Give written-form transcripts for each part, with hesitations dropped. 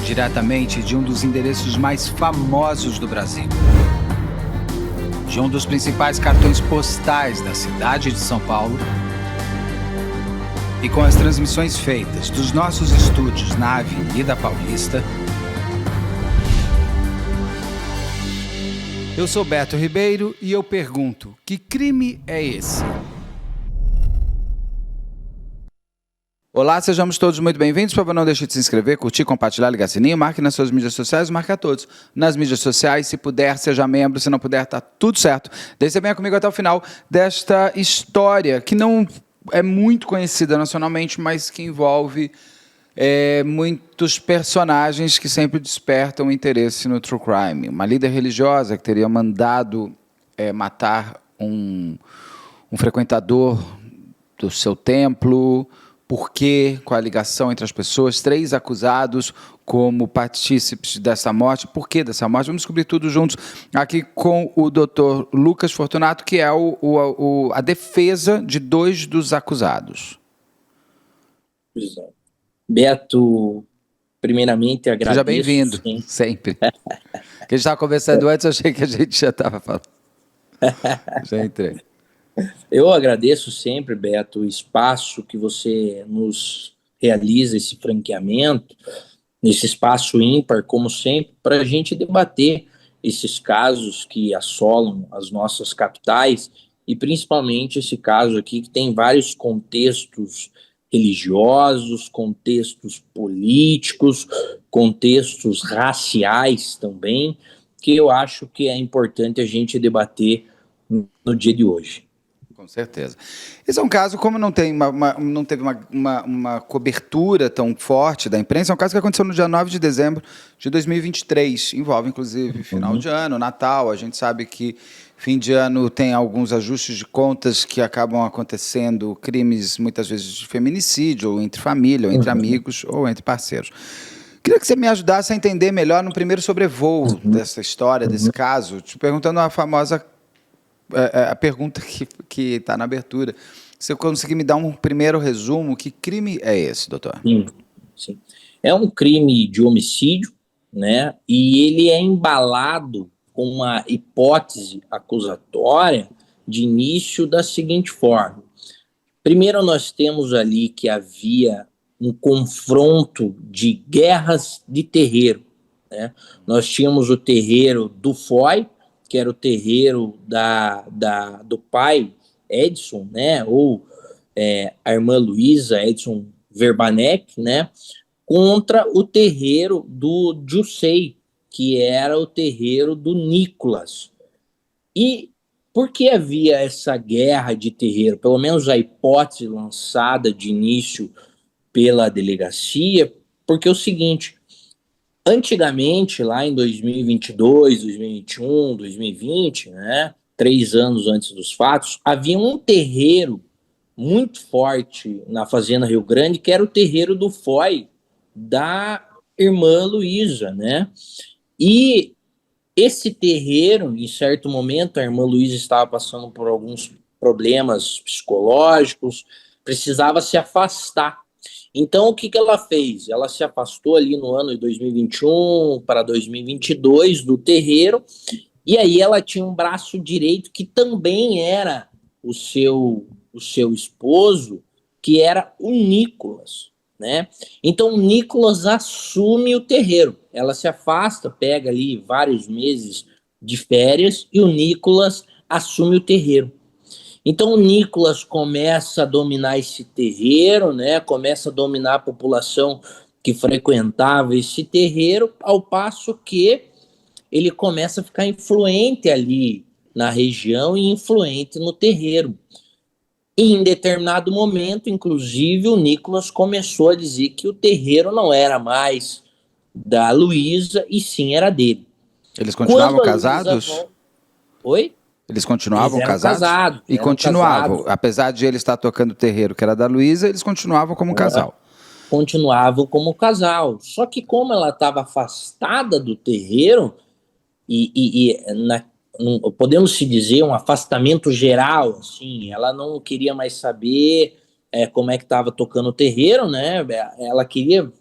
diretamente de um dos endereços mais famosos do Brasil, de um dos principais cartões postais da cidade de São Paulo, e com as transmissões feitas dos nossos estúdios na Avenida Paulista. Eu sou Beto Ribeiro e eu pergunto, que crime é esse? Olá, sejamos todos muito bem-vindos. Por favor, não deixe de se inscrever, curtir, compartilhar, ligar sininho, marque nas suas mídias sociais, marque a todos. Nas mídias sociais, se puder, seja membro, se não puder, tá tudo certo. Daí você venha comigo até o final desta história, que não é muito conhecida nacionalmente, mas que envolve muitos personagens que sempre despertam interesse no true crime. Uma líder religiosa que teria mandado matar um frequentador do seu templo. Por quê? Qual a ligação entre as pessoas? 3 acusados como partícipes dessa morte. Por que dessa morte? Vamos descobrir tudo juntos aqui com o Dr. Lucas Fortunato, que é a defesa de 2 dos acusados. Beto, primeiramente agradeço. Seja bem-vindo, sempre. Que a gente estava conversando antes, eu achei que a gente já estava falando. Já entrei. Eu agradeço sempre, Beto, o espaço que você nos realiza, esse franqueamento, esse espaço ímpar, como sempre, para a gente debater esses casos que assolam as nossas capitais e principalmente esse caso aqui que tem vários contextos religiosos, contextos políticos, contextos raciais também, que eu acho que é importante a gente debater no dia de hoje. Com certeza. Esse é um caso, como não teve uma cobertura tão forte da imprensa, é um caso que aconteceu no dia 9 de dezembro de 2023. Envolve, inclusive, final de ano, Natal. A gente sabe que fim de ano tem alguns ajustes de contas que acabam acontecendo, crimes, muitas vezes, de feminicídio, ou entre família, ou entre amigos, ou entre parceiros. Queria que você me ajudasse a entender melhor no primeiro sobrevoo dessa história, desse caso, te perguntando a famosa a pergunta que está na abertura. Se eu conseguir me dar um primeiro resumo, que crime é esse, doutor? Sim. É um crime de homicídio, né? E ele é embalado com uma hipótese acusatória de início da seguinte forma. Primeiro, nós temos ali que havia um confronto de guerras de terreiro, né? Nós tínhamos o terreiro do Foy, que era o terreiro do pai Edson, né, ou a irmã Luísa Edson Verbanek, né, contra o terreiro do Jussei, que era o terreiro do Nicolas. E por que havia essa guerra de terreiro? Pelo menos a hipótese lançada de início pela delegacia, porque é o seguinte: antigamente, lá em 2022, 2021, 2020, né, 3 anos antes dos fatos, havia um terreiro muito forte na Fazenda Rio Grande, que era o terreiro do Foy, da irmã Luísa, né? E esse terreiro, em certo momento, a irmã Luísa estava passando por alguns problemas psicológicos, precisava se afastar. Então, o que ela fez? Ela se afastou ali no ano de 2021 para 2022 do terreiro, e aí ela tinha um braço direito que também era o seu esposo, que era o Nicolas, né? Então, o Nicolas assume o terreiro. Ela se afasta, pega ali vários meses de férias, e o Nicolas assume o terreiro. Então o Nicolas começa a dominar esse terreiro, né? Começa a dominar a população que frequentava esse terreiro, ao passo que ele começa a ficar influente ali na região e influente no terreiro. E em determinado momento, inclusive, o Nicolas começou a dizer que o terreiro não era mais da Luísa e sim era dele. Eles continuavam casados? Oi? Eles continuavam casados? E continuavam. Apesar de ele estar tocando o terreiro que era da Luísa, eles continuavam como casal. Continuavam como casal. Só que como ela estava afastada do terreiro, podemos se dizer um afastamento geral, assim, ela não queria mais saber como é que estava tocando o terreiro, né? Ela queria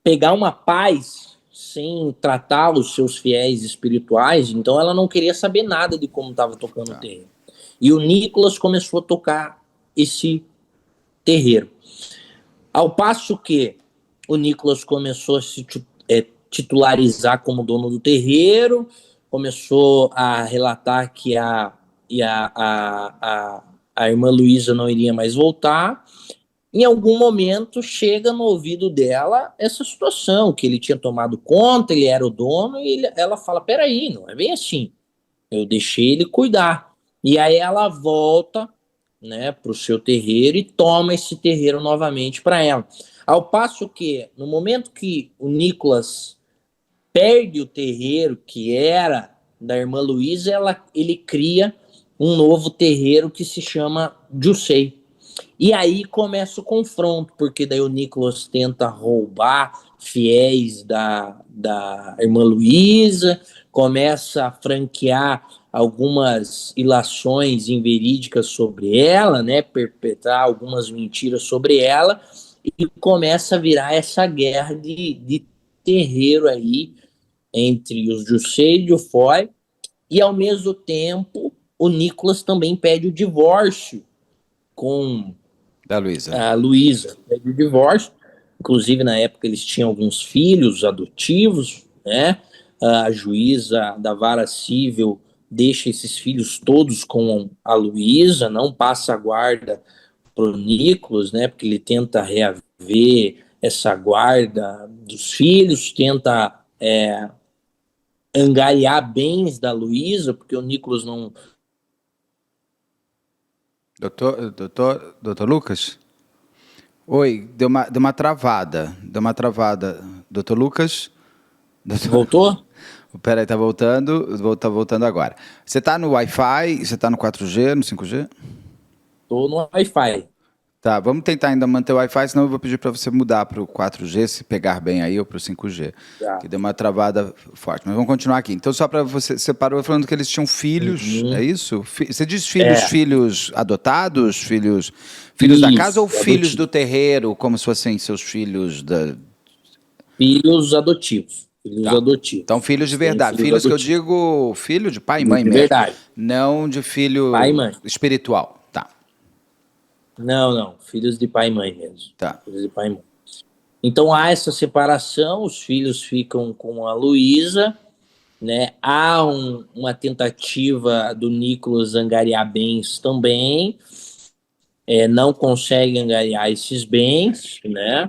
pegar uma paz sem tratar os seus fiéis espirituais, então ela não queria saber nada de como estava tocando o terreiro. E o Nicolas começou a tocar esse terreiro. Ao passo que o Nicolas começou a se titularizar como dono do terreiro, começou a relatar que a irmã Luísa não iria mais voltar. Em algum momento chega no ouvido dela essa situação, que ele tinha tomado conta, ele era o dono, e ela fala, peraí, não é bem assim, eu deixei ele cuidar. E aí ela volta, né, para o seu terreiro e toma esse terreiro novamente para ela. Ao passo que, no momento que o Nicolas perde o terreiro, que era da irmã Luísa, ele cria um novo terreiro que se chama Jussei. E aí começa o confronto, porque daí o Nicolas tenta roubar fiéis da irmã Luísa, começa a franquear algumas ilações inverídicas sobre ela, né, perpetrar algumas mentiras sobre ela, e começa a virar essa guerra de terreiro aí entre os Jussei e o Foy, e ao mesmo tempo o Nicolas também pede o divórcio com Da Luísa. a Luísa, pede o divórcio. Inclusive, na época, eles tinham alguns filhos adotivos, né? A juíza da vara civil deixa esses filhos todos com a Luísa, não passa a guarda para o Nicolas, né? Porque ele tenta reaver essa guarda dos filhos, tenta angariar bens da Luísa, porque o Nicolas não. Doutor Lucas? Oi, deu uma travada. Doutor Lucas? Voltou? Peraí, tá voltando agora. Você tá no Wi-Fi? Você tá no 4G, no 5G? Tô no Wi-Fi. Tá, vamos tentar ainda manter o Wi-Fi, senão eu vou pedir para você mudar para o 4G, se pegar bem aí, ou para o 5G, que deu uma travada forte. Mas vamos continuar aqui. Então, só para você parou falando que eles tinham filhos, é isso? Você diz filhos adotados, filhos da casa ou filhos do terreiro, como se fossem seus filhos da... Filhos adotivos. Filhos adotivos. Então, filhos de verdade. Filhos que eu digo, filho de pai e mãe de mesmo. Verdade. Não de filho pai e mãe. Espiritual. Tá. Não. Filhos de pai e mãe mesmo. Tá. Filhos de pai e mãe. Então há essa separação, os filhos ficam com a Luísa, né? Há uma tentativa do Nicolas angariar bens também, não consegue angariar esses bens, né?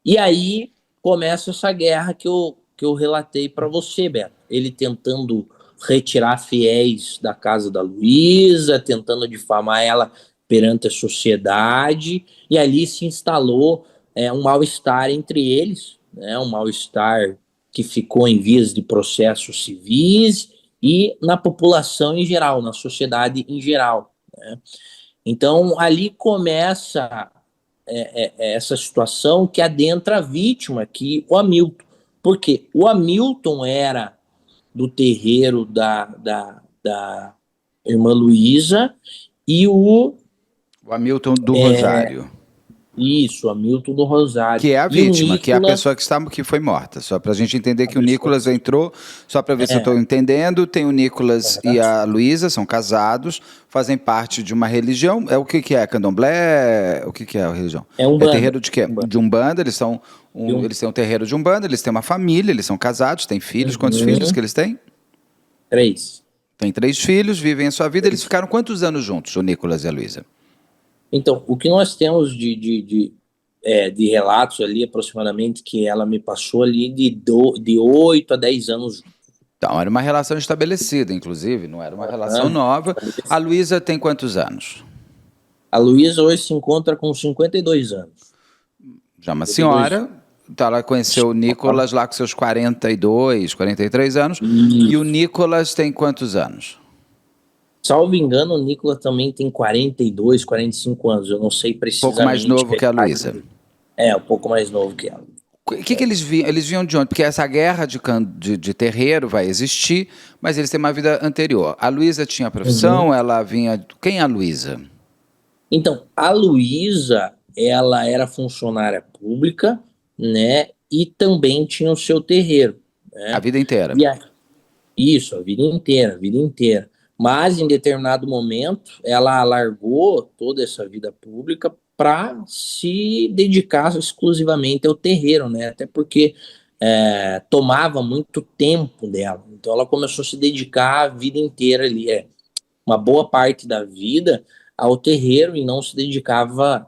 E aí começa essa guerra que eu relatei para você, Beto. Ele tentando retirar fiéis da casa da Luísa, tentando difamar ela perante a sociedade, e ali se instalou um mal-estar entre eles, né? Um mal-estar que ficou em vias de processos civis e na população em geral, na sociedade em geral, né? Então ali começa essa situação que adentra a vítima aqui, o Hamilton. Porque o Hamilton era do terreiro da irmã Luísa e o Hamilton do Rosário. Isso, o Hamilton do Rosário. Que é a vítima, Nicolas, que é a pessoa que foi morta. Só para a gente entender que o Nicolas entrou, só para ver se eu estou entendendo, tem o Nicolas e a Luísa, são casados, fazem parte de uma religião. É o que é? Candomblé? O que é a religião? É Umbanda. Terreiro de quê? De Umbanda, eles têm um terreiro de Umbanda, eles têm uma família, eles são casados, têm filhos. Quantos filhos que eles têm? 3. Tem 3 filhos, vivem a sua vida. Eles ficaram quantos anos juntos, o Nicolas e a Luísa? Então, o que nós temos de relatos ali, aproximadamente, que ela me passou ali de 8 a 10 anos. Então, era uma relação estabelecida, inclusive, não era uma relação nova. A Luísa tem quantos anos? A Luísa hoje se encontra com 52 anos. Já uma senhora. Então, ela conheceu o Nicolas lá com seus 42, 43 anos. Isso. E o Nicolas tem quantos anos? Salvo engano, o Nicolas também tem 42, 45 anos. Eu não sei precisamente. Um pouco mais novo que a Luísa. Um pouco mais novo que ela. O que eles viam? Eles vinham de onde? Porque essa guerra de terreiro vai existir, mas eles têm uma vida anterior. A Luísa tinha profissão, ela vinha... Quem é a Luísa? Então, a Luísa, ela era funcionária pública, né? e também tinha o seu terreiro, A né? vida inteira. E a, isso, a vida inteira, a vida inteira. Mas em determinado momento, ela largou toda essa vida pública para se dedicar exclusivamente ao terreiro, né? Até porque tomava muito tempo dela. Então ela começou a se dedicar a vida inteira ali, uma boa parte da vida ao terreiro e não se dedicava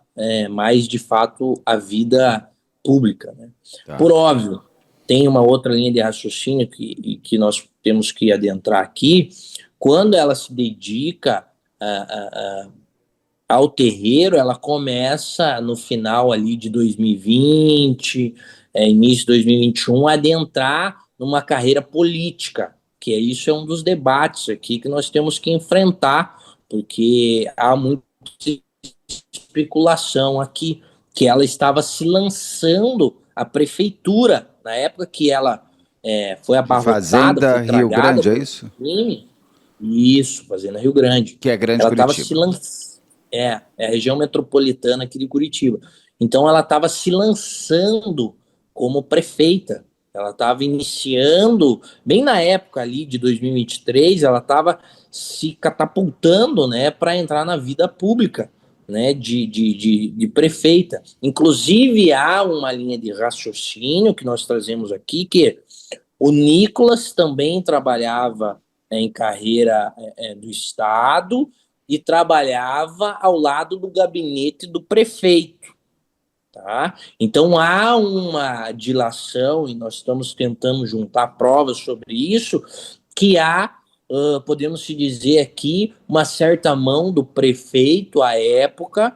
mais de fato à vida pública, né? Tá. Por óbvio, tem uma outra linha de raciocínio que nós temos que adentrar aqui. Quando ela se dedica ao terreiro, ela começa no final ali de 2020, início de 2021, a adentrar numa carreira política, que isso é um dos debates aqui que nós temos que enfrentar, porque há muita especulação aqui que ela estava se lançando à prefeitura na época que ela foi De abarrotada, Fazenda foi Rio tragada Grande, é por isso? crime. Isso, Fazenda Rio Grande. Que é Grande Ela estava se Curitiba. lançando. É a região metropolitana aqui de Curitiba. Então ela estava se lançando como prefeita. Ela estava iniciando, bem na época ali de 2023, ela estava se catapultando, né, para entrar na vida pública, né, de prefeita. Inclusive, há uma linha de raciocínio que nós trazemos aqui, que o Nicolas também trabalhava em carreira do Estado e trabalhava ao lado do gabinete do prefeito. Tá? Então há uma dilação, e nós estamos tentando juntar provas sobre isso, que há, podemos se dizer aqui, uma certa mão do prefeito à época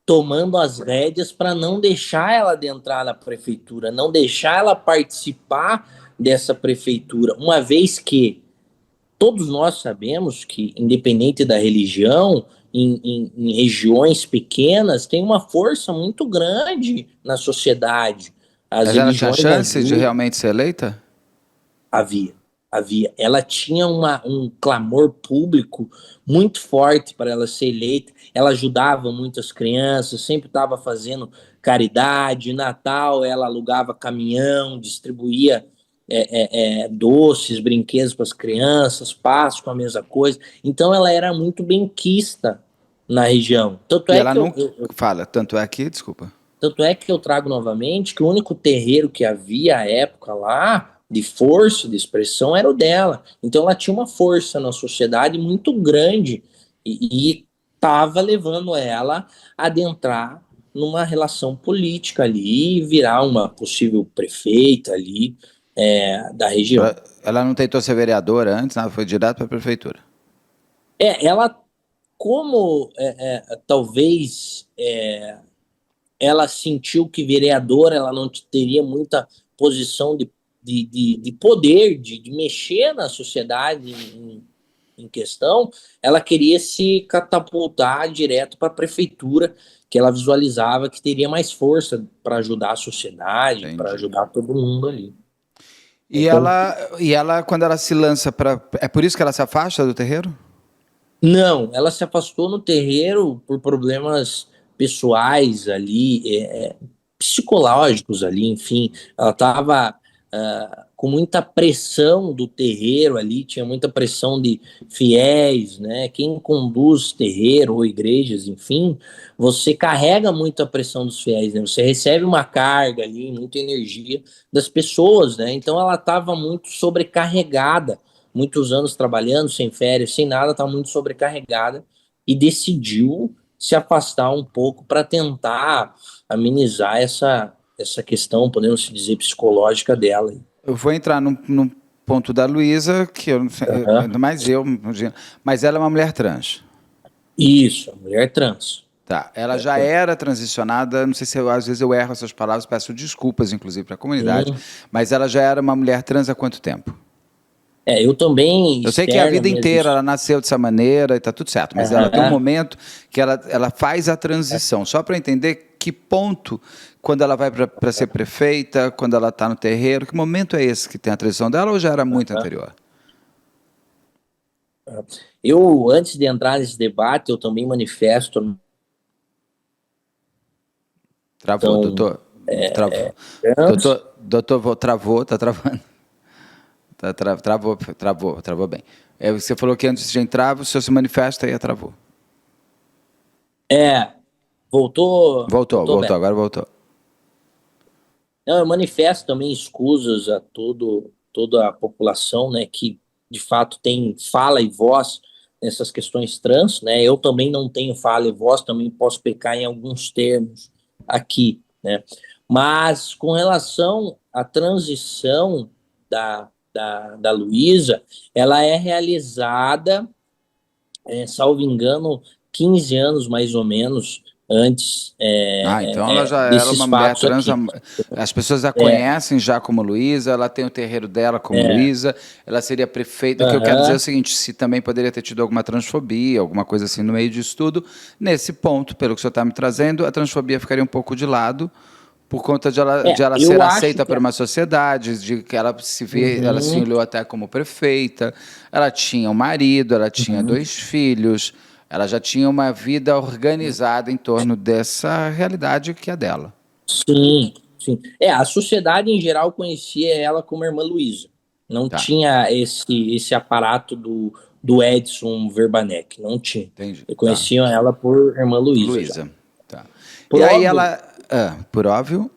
tomando as rédeas para não deixar ela adentrar na prefeitura, não deixar ela participar dessa prefeitura, uma vez que todos nós sabemos que, independente da religião, em regiões pequenas, tem uma força muito grande na sociedade. As Mas ela tinha religiões chance de ajudam. realmente ser eleita? Havia, havia. Ela tinha um clamor público muito forte para ela ser eleita. Ela ajudava muitas crianças, sempre estava fazendo caridade. Natal, ela alugava caminhão, distribuía doces, brinquedos para as crianças, Páscoa, a mesma coisa. Então, ela era muito benquista na região. E ela não fala, tanto é aqui, desculpa. Tanto é que eu trago novamente que o único terreiro que havia à época lá, de força, de expressão, era o dela. Então ela tinha uma força na sociedade muito grande e estava levando ela a adentrar numa relação política ali e virar uma possível prefeita ali da região. Ela não tentou ser vereadora antes, nada, foi direto para a prefeitura. Ela, como talvez ela sentiu que vereadora ela não teria muita posição de poder, de mexer na sociedade em questão, ela queria se catapultar direto para a prefeitura, que ela visualizava que teria mais força para ajudar a sociedade, para Entendi. ajudar todo mundo ali. E Então, ela, quando ela se lança para. É por isso que ela se afasta do terreiro? não, ela se afastou no terreiro por problemas pessoais ali, psicológicos ali, enfim. Ela estava com muita pressão do terreiro ali, tinha muita pressão de fiéis, né? Quem conduz terreiro ou igrejas, enfim, você carrega muito a pressão dos fiéis, né? Você recebe uma carga ali, muita energia das pessoas, né? Então ela estava muito sobrecarregada, muitos anos trabalhando, sem férias, sem nada, estava muito sobrecarregada e decidiu se afastar um pouco para tentar amenizar essa questão, podemos dizer, psicológica dela. Eu vou entrar num ponto da Luísa, que eu não sei, Uhum. ainda mais eu, imagino, mas ela é uma mulher trans. Isso, mulher trans. Tá, ela já era transicionada, não sei se às vezes eu erro essas palavras, peço desculpas, inclusive, para a comunidade, Sim. mas ela já era uma mulher trans há quanto tempo? Eu também, Eu sei que a externo vida minhas... inteira ela nasceu dessa maneira e tá tudo certo, mas ela tem um Uhum. momento que ela faz a transição. Só para entender que ponto, quando ela vai para ser prefeita, quando ela está no terreiro, que momento é esse que tem a transição dela ou já era muito anterior? Eu, antes de entrar nesse debate, eu também manifesto. Travou, Então, doutor? Travou. Campos. Doutor, travou, tá travando. Travou bem. Você falou que antes de entrar, o senhor se manifesta e travou. Voltou, Voltou, Beto. agora voltou. Não, eu manifesto também escusas a toda a população, né, que de fato tem fala e voz nessas questões trans, né? Eu também não tenho fala e voz, também posso pecar em alguns termos aqui, né? Mas com relação à transição da Luísa, ela é realizada, salvo engano, 15 anos mais ou menos antes Então ela já era desses uma mulher fatos trans. aqui. As pessoas a É, conhecem já como Luísa, ela tem o terreiro dela como é, Luísa, ela seria prefeita. O que eu quero dizer é o aham. seguinte: se também poderia ter tido alguma transfobia, alguma coisa assim no meio disso tudo, nesse ponto, pelo que o senhor está me trazendo, a transfobia ficaria um pouco de lado, por conta de ela ser Eu acho aceita que. por uma sociedade, de que ela se vê, ela se Uhum, olhou até como prefeita, ela tinha um marido, ela tinha uhum. 2 filhos, ela já tinha uma vida organizada em torno dessa realidade que é dela. Sim, sim. A sociedade em geral conhecia ela como Irmã Luísa. Não Tá, tinha esse aparato do Edson Verbanek, não tinha. entendi. Tá. Conheciam ela por Irmã Luísa já. Luísa. Tá. Por E aí óbvio, ela, por óbvio,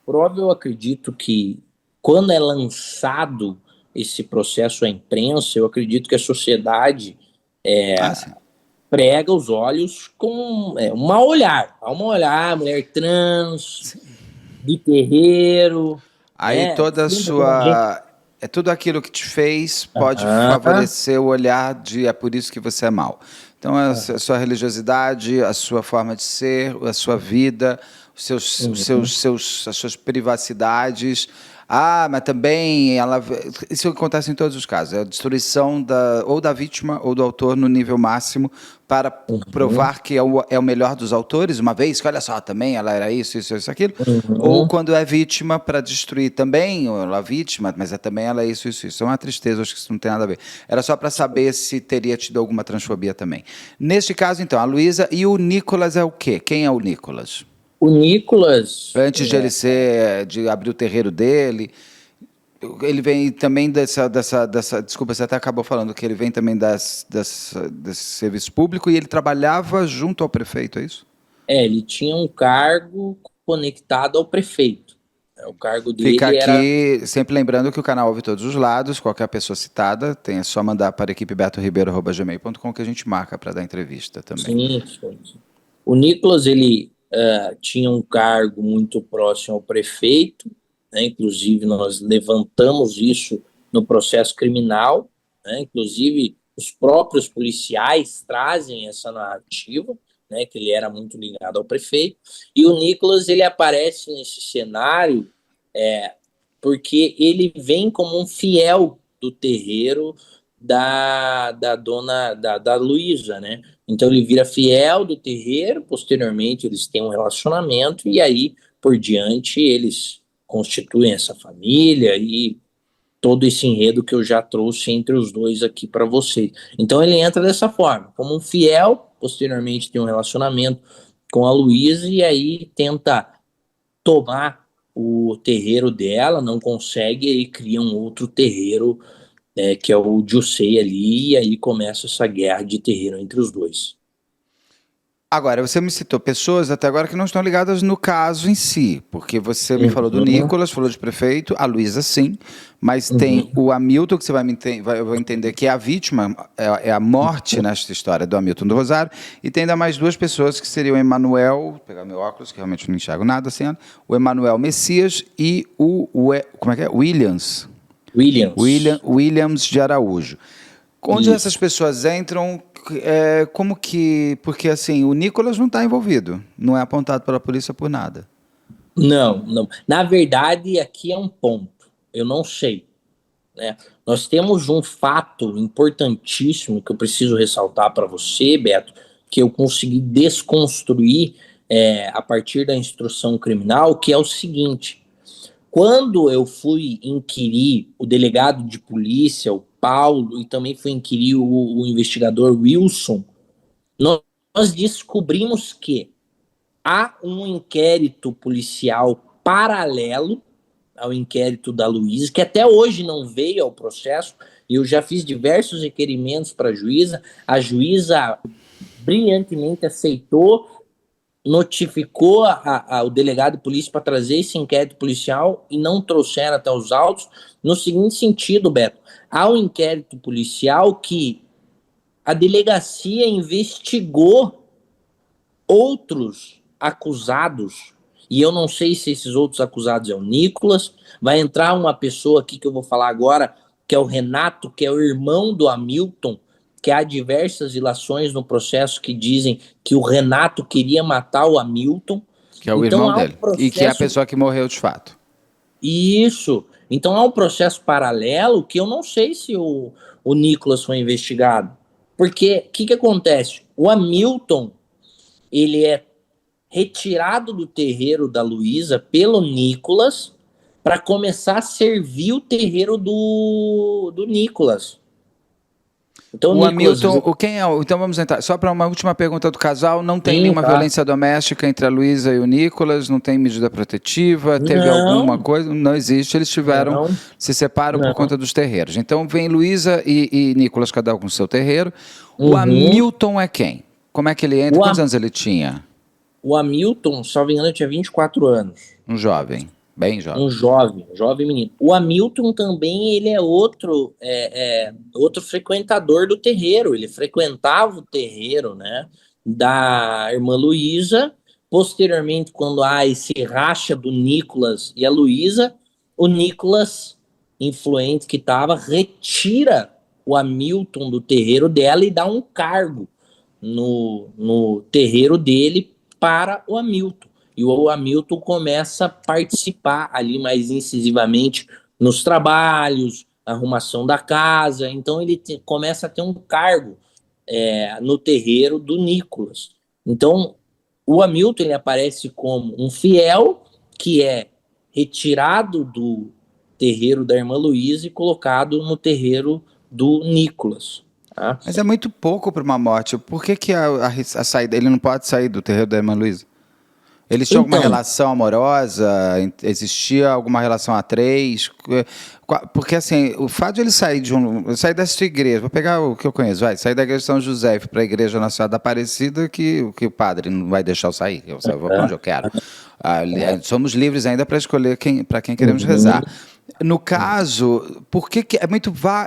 por óbvio, eu acredito que quando é lançado esse processo à imprensa, eu acredito que a sociedade sim. prega os olhos com um mau olhar. Há um mau olhar, mulher trans, de terreiro, Aí né? toda a Sempre aquela gente. sua. É tudo aquilo que te fez pode Aham, favorecer o olhar de é por isso que você é mal. Então, a aham, sua religiosidade, a sua forma de ser, a sua vida, uhum, as suas privacidades. Mas também isso acontece em todos os casos. É a destruição ou da vítima ou do autor no nível máximo para uhum, provar que é o melhor dos autores, uma vez que, olha só, também ela era isso, aquilo. Ou uhum. quando é vítima para destruir também, ou ela é vítima, mas também ela é isso. É uma tristeza, acho que isso não tem nada a ver. Era só para saber se teria tido alguma transfobia também. Neste caso, então, a Luísa e o Nicolas é o quê? Quem é o Nicolas? O Nicolas, Antes de ele de abrir o terreiro dele, ele vem também desculpa, você até acabou falando que ele vem também desse serviço público e ele trabalhava junto ao prefeito, é isso? ele tinha um cargo conectado ao prefeito. O cargo Fica dele era. aqui, sempre lembrando que o canal ouve todos os lados, qualquer pessoa citada, é só mandar para a equipe betoribeiro@gmail.com que a gente marca para dar entrevista também. Sim, sim, sim. O Nicolas, ele tinha um cargo muito próximo ao prefeito, né? Inclusive nós levantamos isso no processo criminal, né? Inclusive os próprios policiais trazem essa narrativa, né? Que ele era muito ligado ao prefeito, e o Nicolas, ele aparece nesse cenário porque ele vem como um fiel do terreiro da dona da Luísa, né? Então ele vira fiel do terreiro, posteriormente eles têm um relacionamento e aí por diante eles constituem essa família e todo esse enredo que eu já trouxe entre os dois aqui para vocês. Então ele entra dessa forma, como um fiel, posteriormente tem um relacionamento com a Luísa e aí tenta tomar o terreiro dela, não consegue, e cria um outro terreiro, que é o Jusei ali, e aí começa essa guerra de terreiro entre os dois. Agora, você me citou pessoas até agora que não estão ligadas no caso em si, porque você me falou do Uhum, Nicolas, falou de prefeito, a Luísa sim, mas tem uhum, o Hamilton, que você eu vou entender que é a vítima, é a morte nesta história do Hamilton do Rosário, e tem ainda mais 2 pessoas que seriam o Emanuel, vou pegar meu óculos, que realmente não enxergo nada assim, o Emanuel Messias e como é que é? Williams. Williams de Araújo. Onde essas Isso. pessoas entram, como que... Porque, assim, o Nicolas não está envolvido, não é apontado pela polícia por nada. Não, não. Na verdade, aqui é um ponto. Eu não sei, né? Nós temos um fato importantíssimo que eu preciso ressaltar para você, Beto, que eu consegui desconstruir a partir da instrução criminal, que é o seguinte: quando eu fui inquirir o delegado de polícia, o Paulo, e também fui inquirir o investigador Wilson, nós descobrimos que há um inquérito policial paralelo ao inquérito da Luísa, que até hoje não veio ao processo, e eu já fiz diversos requerimentos para a juíza brilhantemente aceitou, notificou o delegado de polícia para trazer esse inquérito policial e não trouxeram até os autos, no seguinte sentido, Beto, há um inquérito policial que a delegacia investigou outros acusados, e eu não sei se esses outros acusados é o Nicolas, vai entrar uma pessoa aqui que eu vou falar agora, que é o Renato, que é o irmão do Hamilton, que há diversas ilações no processo que dizem que o Renato queria matar o Hamilton. Que é o então, irmão dele, e que é a pessoa que morreu de fato. Isso. Então há um processo paralelo que eu não sei se o Nicolas foi investigado. Porque o que acontece? O Hamilton, ele é retirado do terreiro da Luísa pelo Nicolas para começar a servir o terreiro do Nicolas. Então, o Nicolas, Hamilton, quem é? Então vamos entrar. Só para uma última pergunta do casal, não tem nenhuma tá. violência doméstica entre a Luísa e o Nicolas? Não tem medida protetiva? Teve Não. alguma coisa? Não existe. Eles tiveram, se separam por conta dos terreiros. Então vem Luísa e Nicolas, cada um com o seu terreiro. O Hamilton é quem? Como é que ele entra? Quantos anos ele tinha? O Hamilton, salvo engano, tinha 24 anos. Um jovem. Bem jovem. Um jovem menino. O Hamilton também, ele é outro frequentador do terreiro. Ele frequentava o terreiro, né, da irmã Luísa. Posteriormente, quando há esse racha do Nicolas e a Luísa, o Nicolas, influente que estava, retira o Hamilton do terreiro dela e dá um cargo no terreiro dele para o Hamilton. E o Hamilton começa a participar ali mais incisivamente nos trabalhos, arrumação da casa. Então ele começa a ter um cargo no terreiro do Nicolas. Então o Hamilton ele aparece como um fiel que é retirado do terreiro da irmã Luísa e colocado no terreiro do Nicolas. Tá? Mas é muito pouco para uma morte. Por que a saída? Ele não pode sair do terreiro da irmã Luísa? Eles tinham alguma relação amorosa? Existia alguma relação a três? Porque, assim, o fato de ele sair dessa igreja, vou pegar o que eu conheço, sair da igreja de São José para a igreja Nossa Senhora da Aparecida, que o padre não vai deixar eu sair, eu vou para onde eu quero. Somos livres ainda para escolher para quem queremos rezar. No caso, por que é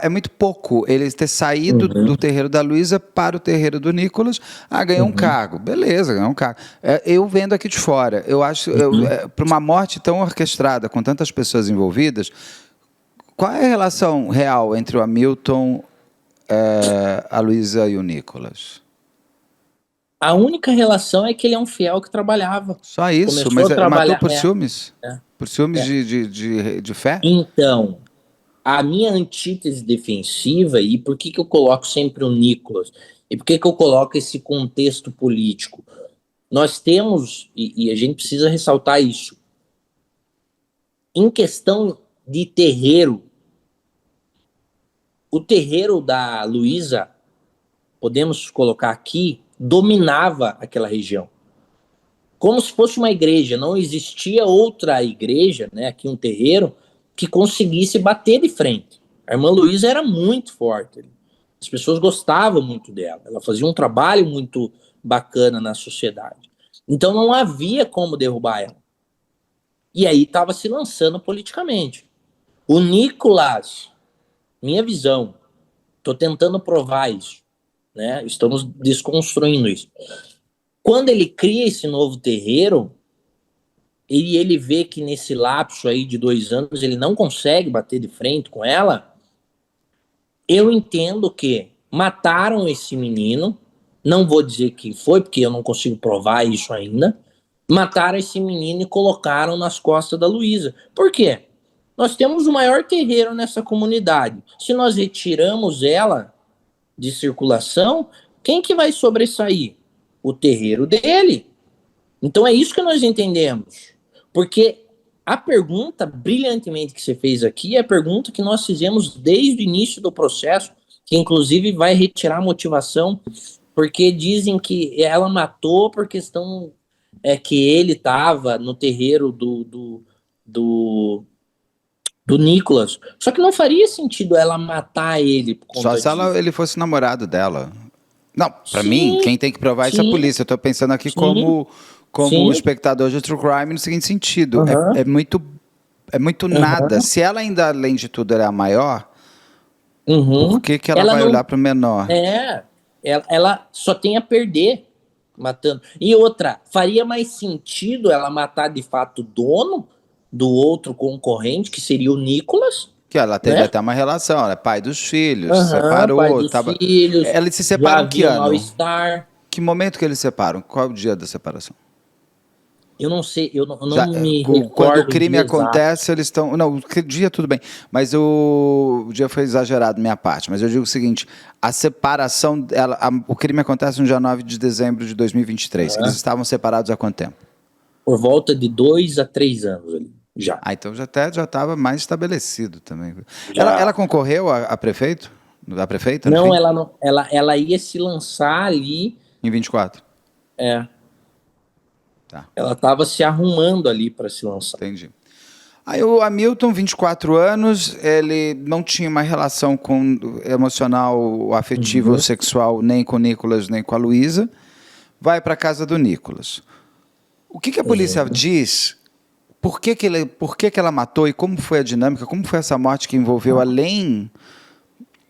muito pouco ele ter saído do terreiro da Luísa para o terreiro do Nicolas? Ganhou um cargo. Beleza, ganhou um cargo. Eu vendo aqui de fora, eu acho, para uma morte tão orquestrada, com tantas pessoas envolvidas, qual é a relação real entre o Hamilton, a Luísa e o Nicolas? A única relação é que ele é um fiel que trabalhava. Só isso, mas matou por ciúmes? Por ciúmes de fé? Então, a minha antítese defensiva, e por que eu coloco sempre o Nicolas? E por que eu coloco esse contexto político? Nós temos, e a gente precisa ressaltar isso, em questão de terreiro, o terreiro da Luísa, podemos colocar aqui, dominava aquela região. Como se fosse uma igreja, não existia outra igreja, né, aqui um terreiro, que conseguisse bater de frente. A irmã Luísa era muito forte, as pessoas gostavam muito dela, ela fazia um trabalho muito bacana na sociedade. Então não havia como derrubar ela. E aí estava se lançando politicamente. O Nicolas, minha visão, estou tentando provar isso, né? Estamos desconstruindo isso. Quando ele cria esse novo terreiro, ele vê que nesse lapso aí de 2 anos ele não consegue bater de frente com ela. Eu entendo que mataram esse menino, não vou dizer que foi, porque eu não consigo provar isso ainda. Mataram esse menino e colocaram nas costas da Luísa. Por quê? Nós temos o maior terreiro nessa comunidade. Se nós retiramos ela de circulação, quem que vai sobressair? O terreiro dele. Então é isso que nós entendemos. Porque a pergunta brilhantemente que você fez aqui é a pergunta que nós fizemos desde o início do processo, que inclusive vai retirar a motivação, porque dizem que ela matou por questão é que ele estava no terreiro do, do Nicolas. Só que não faria sentido ela matar ele por Só conta se disso. ele fosse namorado dela. Não, pra mim, Sim, quem tem que provar isso é a sim, polícia. Eu tô pensando aqui sim, como sim. espectador de True Crime no seguinte sentido. Aham, É muito nada. aham, Se ela ainda, além de tudo, é a maior, por uhum. que que ela Ela vai olhar não. pro menor? É. Ela só tem a perder matando. E outra, faria mais sentido ela matar de fato o dono do outro concorrente, que seria o Nicolas, Que ela teve né? até uma relação, ela é pai dos filhos, Aham, pai separou, dos tava. filhos, Eles se já separam que havia ano? mal-estar. Que momento que eles se separam? Qual é o dia da separação? Eu não sei, eu não Já, me quando o recordo o crime dia exato. acontece, eles estão. Não, o dia tudo bem, mas o dia foi exagerado minha parte. Mas eu digo o seguinte: a separação, o crime acontece no dia 9 de dezembro de 2023. Eles Aham. estavam separados há quanto tempo? Por volta de 2 a 3 anos ali, já. Ah, então já estava mais estabelecido também. Ela Já. concorreu a prefeito? A prefeita, no Não, fim? ela não, ela ia se lançar ali, Em 24. é, Tá, ela estava se arrumando ali para se lançar. entendi. Aí o Hamilton, 24 anos, ele não tinha uma relação emocional, afetiva ou Uhum, sexual nem com o Nicolas, nem com a Luísa. Vai para a casa do Nicolas. O que a polícia uhum, diz? Por que ela matou e como foi a dinâmica? Como foi essa morte que envolveu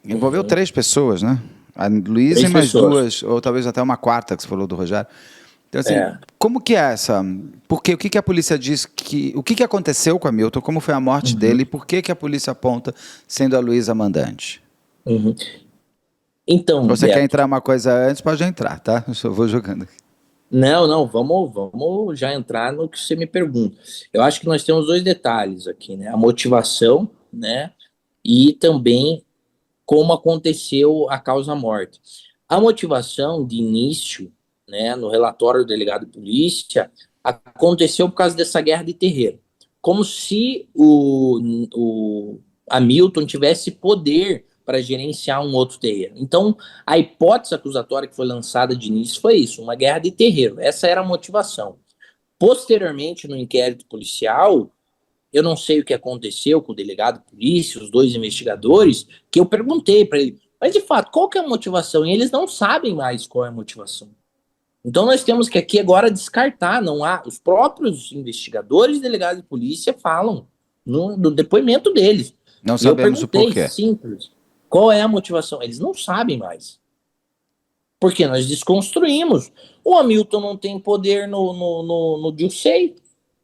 uhum. 3 pessoas, né? A Luísa e Três mais pessoas. duas, ou talvez até uma quarta que você falou do Rogério. Então, assim, É. como que é essa? Porque o que a polícia diz que. O que aconteceu com a Milton? Como foi a morte Uhum, dele? E por que a polícia aponta sendo a Luísa mandante? uhum. Então, Você quer Beto, entrar uma coisa antes, pode entrar, tá? Eu só vou jogando aqui. não, vamos já entrar no que você me pergunta. Eu acho que nós temos dois detalhes aqui, né? A motivação, né? E também como aconteceu a causa-morte. A motivação de início, né, no relatório do delegado de polícia, aconteceu por causa dessa guerra de terreiro. Como se o Hamilton tivesse poder para gerenciar um outro terreiro. Então, a hipótese acusatória que foi lançada de início foi isso, uma guerra de terreiro. Essa era a motivação. Posteriormente, no inquérito policial, eu não sei o que aconteceu com o delegado de polícia, os dois investigadores, que eu perguntei para ele, mas de fato, qual que é a motivação? E eles não sabem mais qual é a motivação. Então nós temos que aqui agora descartar, não há, os próprios investigadores e delegados de polícia falam no depoimento deles. Não E eu sabemos o perguntei, porquê. simples, qual é a motivação? Eles não sabem mais. Porque nós desconstruímos. O Hamilton não tem poder no Dilcei.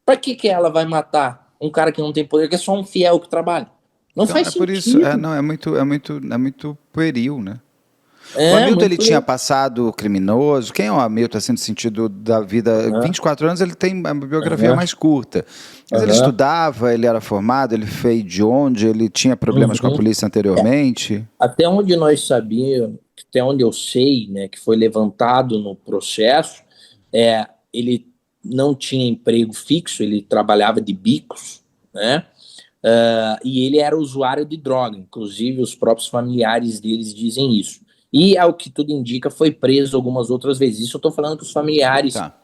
Para que ela vai matar um cara que não tem poder, que é só um fiel que trabalha? Não Então, faz é por isso, sentido. não, é muito pueril, né? O É, Hamilton, muito ele por tinha aí. passado criminoso. Quem é o Hamilton, assim, no sentido da vida? Aham, 24 anos, ele tem uma biografia aham, mais curta. Mas ele aham. estudava, ele era formado, ele fez de onde, ele tinha problemas com a Uhum. polícia É, anteriormente. até onde nós sabíamos, até onde eu sei, né, que foi levantado no processo, ele não tinha emprego fixo, ele trabalhava de bicos, né? E ele era usuário de droga, inclusive os próprios familiares deles dizem isso. E, ao que tudo indica, foi preso algumas outras vezes. Isso eu estou falando que os familiares Tá.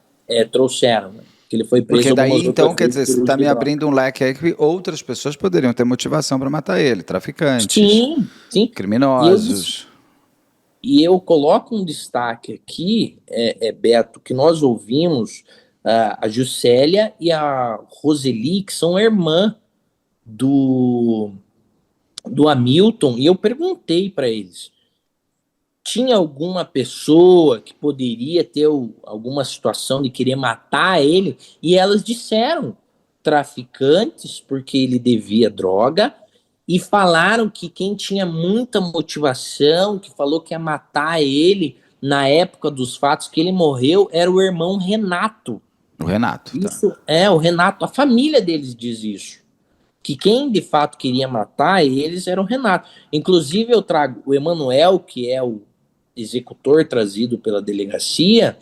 trouxeram, né? Que ele foi Porque preso daí, algumas então, outras quer vezes dizer, por você uso está de me droga. abrindo um leque aí que outras pessoas poderiam ter motivação para matar ele, traficantes, Sim, sim. E eu, criminosos. e eu coloco um destaque aqui, Beto, que nós ouvimos a Juscelia e a Roseli, que são irmã do, do Hamilton, e eu perguntei para eles: tinha alguma pessoa que poderia ter alguma situação de querer matar ele? E elas disseram traficantes, porque ele devia droga, e falaram que quem tinha muita motivação, que falou que ia matar ele na época dos fatos que ele morreu, era o irmão Renato. O Renato, tá. Isso o Renato, a família deles diz isso. Que quem de fato queria matar eles era o Renato. Inclusive, eu trago o Emanuel, que é o executor trazido pela delegacia.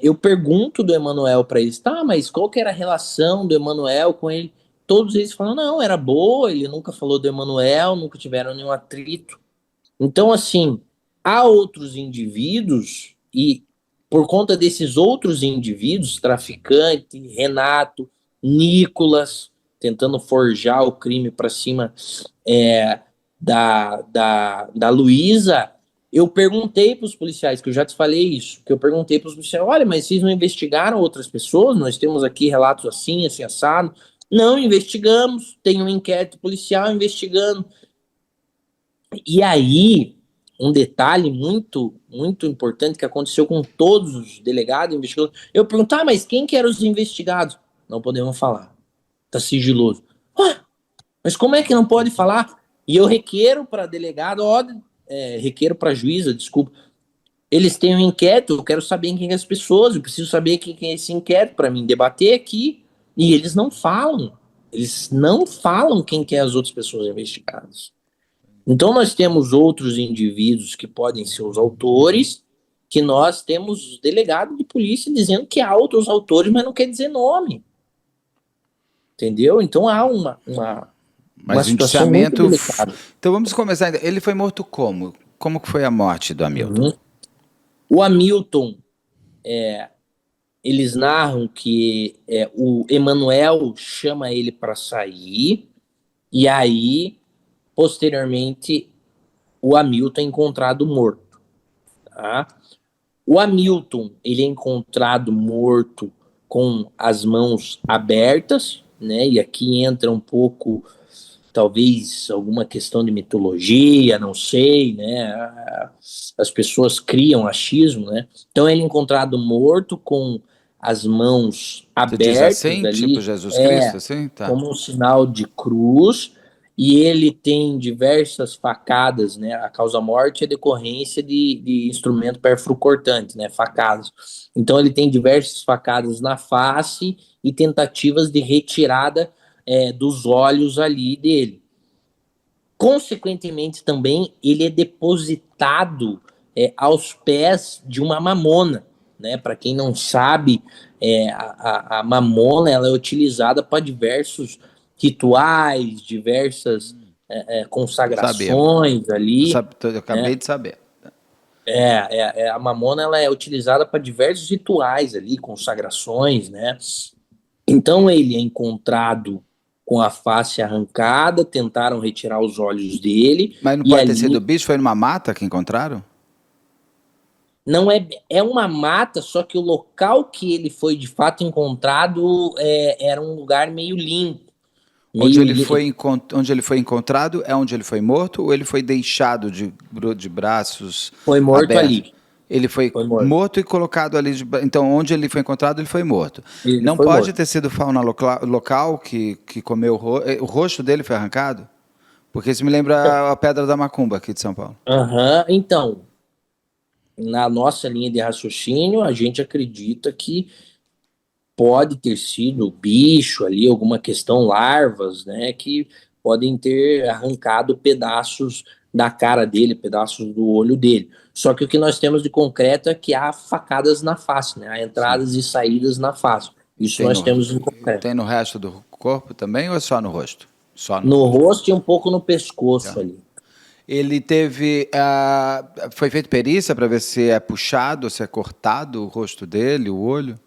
Eu pergunto do Emanuel para eles, tá, mas qual que era a relação do Emanuel com ele? Todos eles falam, não, era boa, ele nunca falou do Emanuel, nunca tiveram nenhum atrito. Então, assim, há outros indivíduos, e por conta desses outros indivíduos, traficante, Renato, Nicolas, tentando forjar o crime para cima da Luísa, eu perguntei para os policiais, que eu já te falei isso, que eu perguntei para os policiais, olha, mas vocês não investigaram outras pessoas? Nós temos aqui relatos assim, assim, assado. Não, investigamos, tem um inquérito policial investigando. E aí, um detalhe muito, muito importante que aconteceu com todos os delegados, investigadores, eu perguntei, mas quem que eram os investigados? Não podemos falar, tá sigiloso. Ah, mas como é que não pode falar? E eu requeiro para delegado, requeiro para juíza, desculpa, eles têm um inquérito, eu quero saber quem é as pessoas, eu preciso saber quem é esse inquérito para mim debater aqui. E eles não falam quem que é as outras pessoas investigadas. Então nós temos outros indivíduos que podem ser os autores, que nós temos delegado de polícia dizendo que há outros autores, mas não quer dizer nome. Entendeu? Então há uma Mas o situação muito indiciamento. delicada. Então vamos começar. Ele foi morto como? Como que foi a morte do Hamilton? Uhum. O Hamilton, eles narram que o Emanuel chama ele para sair, e aí, posteriormente, o Hamilton é encontrado morto. Tá? O Hamilton, ele é encontrado morto com as mãos abertas, né? E aqui entra um pouco, talvez, alguma questão de mitologia, não sei, né? As pessoas criam achismo, né? Então ele é encontrado morto com as mãos Você diz abertas assim, tipo ali, Jesus Cristo, assim? Tá. como um sinal de cruz, e ele tem diversas facadas, né? A causa-morte é decorrência de instrumento perfuro-cortante, né? Facadas. Então ele tem diversas facadas na face e tentativas de retirada dos olhos ali dele. Consequentemente, também ele é depositado aos pés de uma mamona, né? Para quem não sabe, a mamona ela é utilizada para diversos rituais, diversas Sabia. consagrações ali, Eu né? acabei de saber. A mamona ela é utilizada para diversos rituais ali, consagrações, né? Então ele é encontrado com a face arrancada, tentaram retirar os olhos dele, Mas não e pode ter sido ali bicho? Foi numa mata que encontraram? não é uma mata, só que o local que ele foi de fato encontrado era um lugar meio limpo, Onde ele foi encontrado é onde ele foi morto ou ele foi deixado de braços foi morto abertos? ali, Ele foi foi morto. morto e colocado ali. Então, onde ele foi encontrado, ele foi morto. Ele Não foi pode morto. ter sido fauna local que comeu o rosto dele foi arrancado? Porque isso me lembra a Pedra da Macumba aqui de São Paulo. Aham, então, na nossa linha de raciocínio, a gente acredita que pode ter sido bicho ali, alguma questão, larvas, né, que podem ter arrancado pedaços da cara dele, pedaços do olho dele. Só que o que nós temos de concreto é que há facadas na face, né, há Sim. entradas e saídas na face. E Isso nós temos em concreto. tem no resto do corpo também ou é só no rosto? Só no No rosto. rosto e um pouco no pescoço Tá. ali. Ele teve. Foi feita perícia para ver se é puxado, se é cortado o rosto dele, o olho?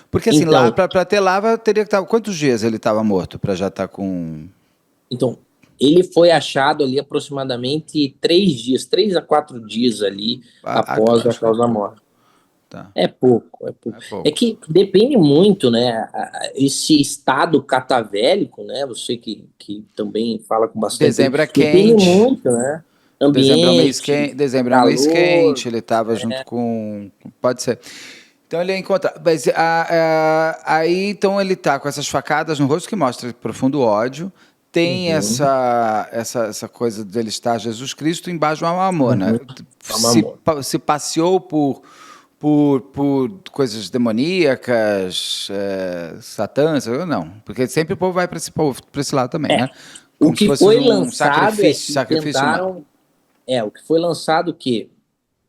Porque assim, lá, Então, para ter lava, teria que estar. Quantos dias ele estava morto para já estar com. Então, ele foi achado ali aproximadamente 3 dias, 3 a 4 dias ali após a Acho que é causa-morte. pouco. Tá. É pouco, é pouco. É É pouco. que depende muito, né? Esse estado catavélico, né? Você que também fala com bastante tempo, Dezembro é depende quente. muito, né? Dezembro é um mês Ambiente, quente. Dezembro é um mês calor, quente. Ele estava junto com. Pode ser. Então ele é encontrado. Mas, aí então ele tá com essas facadas no rosto que mostra profundo ódio. Tem uhum, essa coisa dele estar Jesus Cristo embaixo de uma mamona. uhum, amor. Se passeou por coisas demoníacas, satãs, ou não? Porque sempre o povo vai para esse lado também, É, né? o Como se que fosse foi um lançado é sacrifício, que sacrifício humano. o que foi lançado que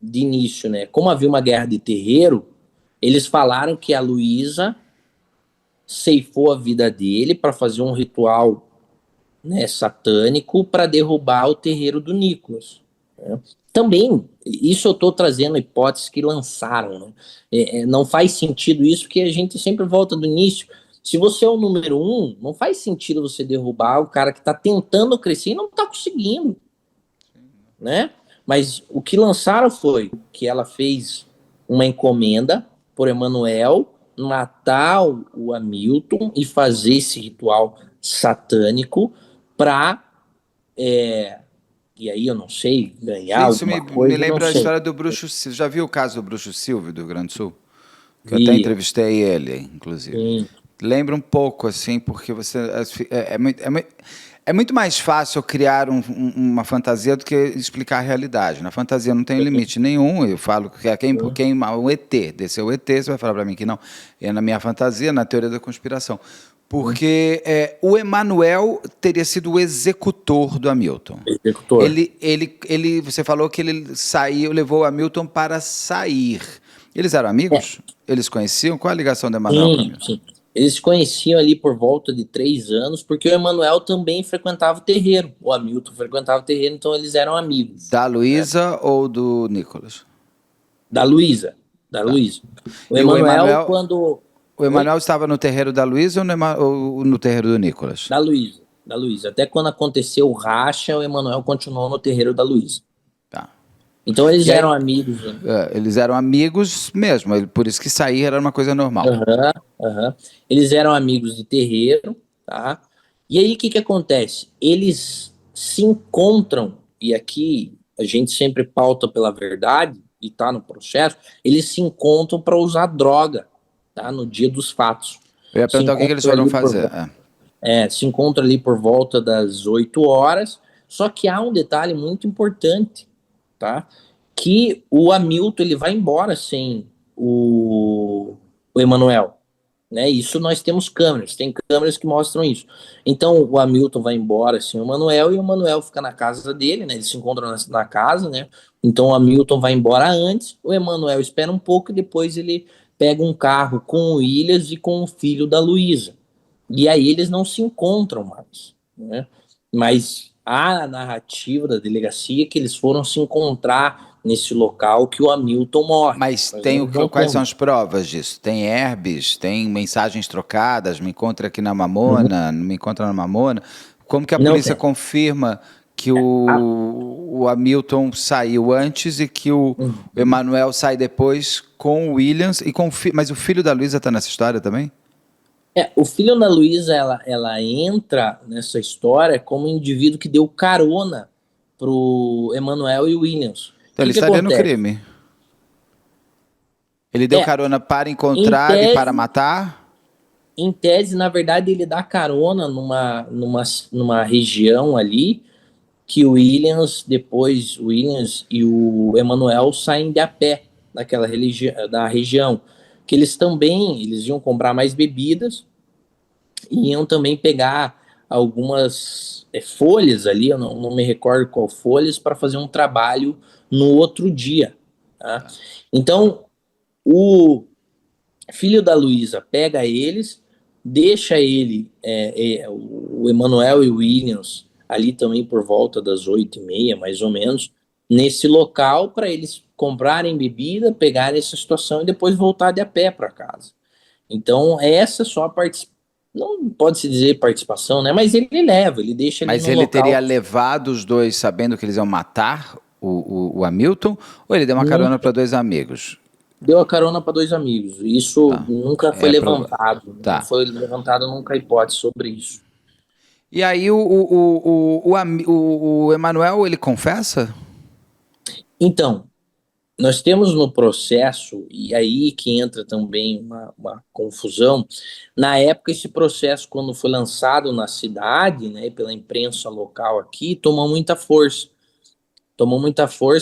de início, né? Como havia uma guerra de terreiro, eles falaram que a Luísa ceifou a vida dele para fazer um ritual, né, satânico para derrubar o terreiro do Nicolas. Né? também, isso eu estou trazendo hipóteses que lançaram, né? Não faz sentido isso, porque a gente sempre volta do início. Se você é o número um, não faz sentido você derrubar o cara que está tentando crescer e não está conseguindo, né? Mas o que lançaram foi que ela fez uma encomenda por Emanuel matar o Hamilton e fazer esse ritual satânico para, e aí eu não sei, ganhar Isso alguma me coisa, não lembra a sei. história do Bruxo Silvio. Já viu o caso do Bruxo Silvio do Rio Grande do Sul? Que eu até Vi, entrevistei ele, inclusive. sim, Lembra um pouco, assim, porque você é muito mais fácil criar uma fantasia do que explicar a realidade. Na fantasia não tem limite nenhum. Eu falo que quem um ET, desceu o ET, você vai falar para mim que não. É na minha fantasia, na teoria da conspiração. Porque o Emanuel teria sido o executor do Hamilton. executor. Você falou que ele saiu, levou o Hamilton para sair. Eles eram amigos? Eles conheciam? Qual a ligação do Emanuel com o Sim, Hamilton? sim. Eles se conheciam ali por volta de 3 anos, porque o Emanuel também frequentava o terreiro. O Hamilton frequentava o terreiro, então eles eram amigos, Da né? Luísa ou do Nicolas? Da Luísa, da Tá. Luísa. O E o Emanuel, Emanuel, quando... o Oi? Emanuel estava no terreiro da Luísa ou no terreiro do Nicolas? Da Luísa, da Luísa. Até quando aconteceu o racha, o Emanuel continuou no terreiro da Luísa. Tá. Então eles E eram aí, amigos, né? eles eram amigos mesmo, por isso que sair era uma coisa normal. Aham, aham. Eles eram amigos de terreiro, tá? E aí o que que acontece? Eles se encontram, e aqui a gente sempre pauta pela verdade, e tá no processo, eles se encontram para usar droga, tá? No dia dos fatos. Eu ia Se perguntar o que que eles encontram foram ali fazer. se encontram ali por volta das 8 horas, só que há um detalhe muito importante, tá? Que o Hamilton ele vai embora sem o Emanuel, né? Isso nós temos câmeras, tem câmeras que mostram isso. Então o Hamilton vai embora sem o Emanuel e o Emanuel fica na casa dele, né? Eles se encontram na casa, né? Então o Hamilton vai embora antes, o Emanuel espera um pouco e depois ele pega um carro com o Williams e com o filho da Luísa. E aí eles não se encontram mais, né? Mas a narrativa da delegacia é que eles foram se encontrar nesse local que o Hamilton morre. Mas Mas tem eles não quais são têm. as provas disso? Tem herbes, tem mensagens trocadas, me encontra aqui na Mamona, não me encontra na Mamona. Como que a Não polícia tem. confirma que Ah, o Hamilton saiu antes e que o uhum. Emanuel sai depois com o Williams e com mas o filho da Luísa está nessa história também? O filho da Luísa, ela entra nessa história como um indivíduo que deu carona pro Emanuel e o Williams. O Então ele que que estaria no acontece? crime. Ele deu É, carona para em encontrar e para tese, matar? em tese, na verdade, ele dá carona numa região ali que o Williams, depois o Williams e o Emanuel saem de a pé da região, que eles iam comprar mais bebidas e iam também pegar algumas folhas ali, eu não me recordo qual folhas, para fazer um trabalho no outro dia. Tá? Então, o filho da Luísa pega eles, deixa o Emanuel e o Williams, ali também por volta das 8h30, mais ou menos, nesse local para eles comprarem bebida, pegarem essa situação e depois voltar de a pé para casa. Então, essa é só a participação. Não pode se dizer participação, né? Mas ele leva, ele deixa ali Mas no ele teria local. levado os dois sabendo que eles iam matar o Hamilton? Ou ele deu uma Não carona para dois amigos? deu a carona para dois amigos. Isso Tá. nunca foi É, levantado. Não tá. foi levantado nunca a hipótese sobre isso. E aí o Emanuel, ele confessa? Então, nós temos no processo, e aí que entra também uma confusão, na época esse processo, quando foi lançado na cidade, né, pela imprensa local aqui, tomou muita força,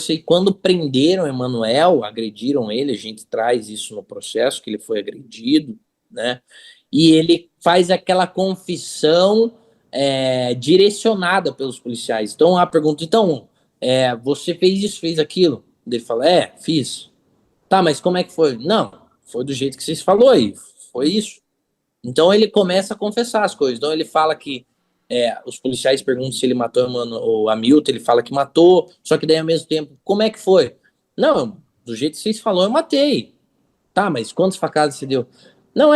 e quando prenderam o Emanuel, agrediram ele, a gente traz isso no processo, que ele foi agredido, né, e ele faz aquela confissão direcionada pelos policiais. Então, a pergunta, então, você fez isso, fez aquilo? Ele fala, fiz. Tá, mas como é que foi? Não, foi do jeito que vocês falou aí, foi isso. Então ele começa a confessar as coisas. Então ele fala que os policiais perguntam se ele matou o Hamilton, ele fala que matou, só que daí ao mesmo tempo, como é que foi? Não, do jeito que vocês falaram, eu matei. Tá, mas quantas facadas você deu? Não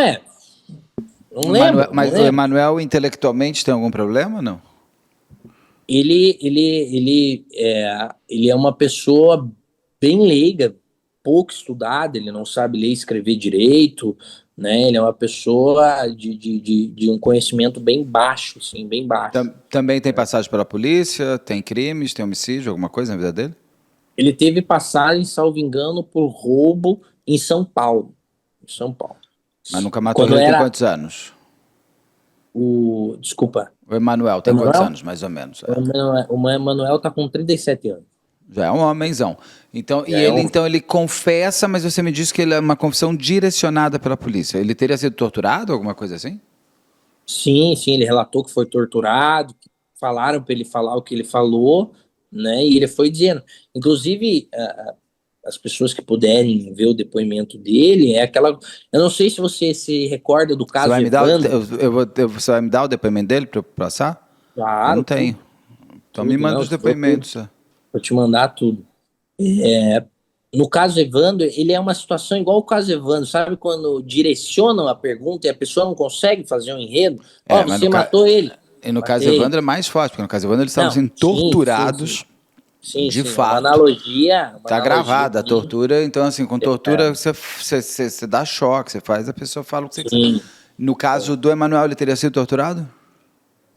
não lembro, não Mas o lembro. Emanuel intelectualmente tem algum problema, não? Ele é uma pessoa bem leiga, pouco estudada, ele não sabe ler e escrever direito, né? Ele é uma pessoa de um conhecimento bem baixo, assim, bem baixo. Também tem passagem pela polícia, tem crimes, tem homicídio, alguma coisa na vida dele? Ele teve passagem, salvo engano, por roubo em São Paulo. Em São Paulo. Mas nunca matou. Quando Ele tem era quantos anos? Desculpa, O Emanuel tem quantos Emanuel? anos, mais ou menos? O Emanuel tá com 37 anos. Já é um homenzão. Então, Já é um... então ele confessa, mas você me disse que ele é uma confissão direcionada pela polícia. Ele teria sido torturado, alguma coisa assim? Sim, sim, ele relatou que foi torturado, que falaram para ele falar o que ele falou, né? E ele foi dizendo. Inclusive, as pessoas que puderem ver o depoimento dele, é aquela. Eu não sei se você se recorda do Você caso vai me dar, Evandro. você vai me dar o depoimento dele para eu passar? Eu não Claro, tenho. tudo, Então me manda não, os se for tudo, depoimentos. vou te mandar tudo. No caso Evandro, ele é uma situação igual o caso Evandro, sabe quando direcionam a pergunta e a pessoa não consegue fazer um enredo? Ó, Mas você matou ele. e no caso Matei. Evandro é mais forte, porque no caso Evandro eles estavam Não, sendo sim, sim, sim. torturados Sim, de sim, é fato. uma Tá analogia gravada a bem. tortura, então assim, com tortura É, você dá choque, você faz, a pessoa fala o que você quiser. sim, No caso do Emanuel, ele teria sido torturado?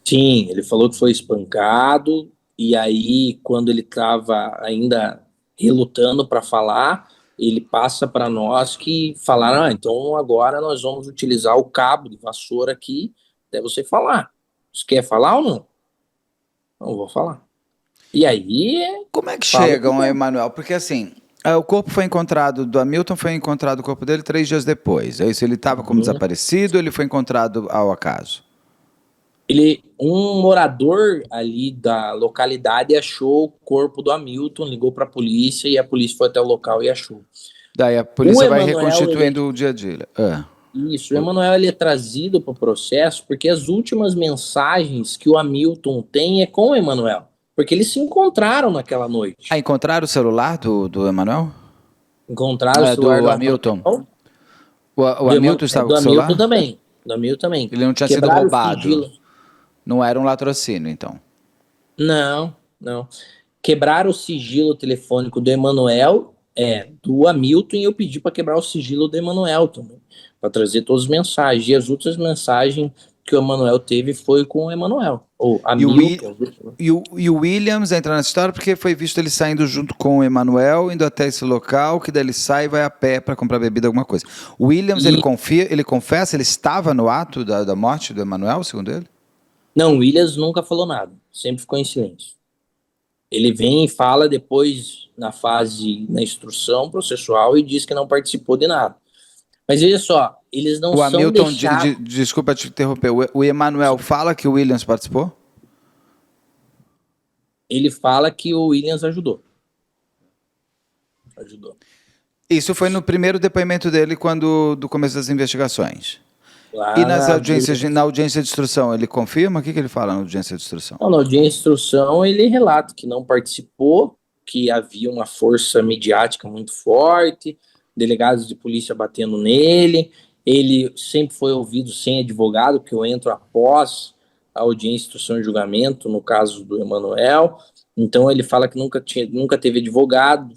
sim, ele falou que foi espancado, e aí, quando ele estava ainda relutando para falar, ele passa para nós que falaram: então agora nós vamos utilizar o cabo de vassoura aqui até você falar. Você quer falar ou não? Não vou falar. E aí, Como é que fala o que chegam a quer. Emanuel? Porque assim, o corpo foi encontrado do Hamilton, foi encontrado o corpo dele 3 dias depois. É isso, ele estava como Uhum. desaparecido, ele foi encontrado ao acaso. Um morador ali da localidade achou o corpo do Hamilton, ligou para a polícia e a polícia foi até o local e achou. Daí a O polícia vai Emanuel, reconstituindo o dia a dia. o Emanuel ele é trazido para o processo porque as últimas mensagens que o Hamilton tem é com o Emanuel, porque eles se encontraram naquela noite. Encontraram o celular do Emanuel? Encontraram o celular Do do Hamilton? Emanuel, O Hamilton estava com do o Hamilton celular? também. Do Hamilton também. Ele não tinha sido Quebraram o roubado. sigilo. Não era um latrocínio, então. Não, não. Quebrar o sigilo telefônico do Emanuel, do Hamilton, e eu pedi para quebrar o sigilo do Emanuel também, para trazer todas as mensagens. E as outras mensagens que o Emanuel teve foi com o Emanuel, ou E o, Hamilton. e o Williams entra nessa história porque foi visto ele saindo junto com o Emanuel, indo até esse local, que daí ele sai e vai a pé para comprar bebida, alguma coisa. O Williams, E ele confessa, ele estava no ato da morte do Emanuel, segundo ele? não, o Williams nunca falou nada, sempre ficou em silêncio. Ele vem e fala depois na instrução processual e diz que não participou de nada. Mas veja só, eles não O são Hamilton, deixados. desculpa te interromper, o Emanuel fala que o Williams participou? Ele fala que o Williams ajudou. Ajudou. Isso foi no primeiro depoimento dele, quando do começo das investigações. E Lá nas na, audiências, na audiência de instrução, ele confirma? O que ele fala na audiência de instrução? Não, na audiência de instrução, ele relata que não participou, que havia uma força midiática muito forte, delegados de polícia batendo nele. Ele sempre foi ouvido sem advogado, que eu entro após a audiência de instrução e julgamento, no caso do Emanuel. Então, ele fala que nunca teve advogado,